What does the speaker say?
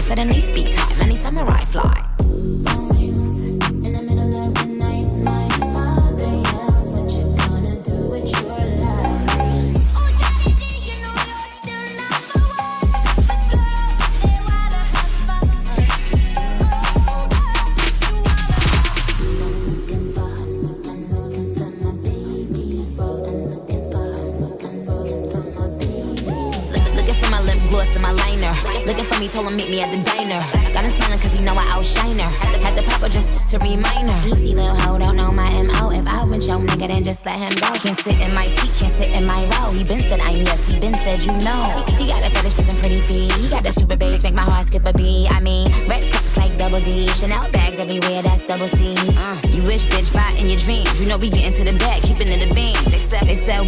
suddenly speak time, any samurai fly. In the middle of the night, my father yells, what you gonna do with your life? Oh, Daddy G, you know you're still number one. But girls, they wanna have fun. I'm looking for my baby. I'm looking for my baby. Looking for my lip gloss and my liner. Looking for me, told him meet me at the diner. Got him smiling cause he know I outshine her. Had to pop her just to remind her. Easy little hoe, don't know my M.O. If I want your nigga, then just let him go. Can't sit in my seat, can't sit in my row. He been said I'm yes, he been said you know. He got a fetish for some pretty feet. He got the super bass, make my heart skip a beat. I mean, red cups like double D. Chanel bags everywhere, that's double C. You wish, bitch, buy in your dreams. You know we get into the bag, keeping it a beam. They said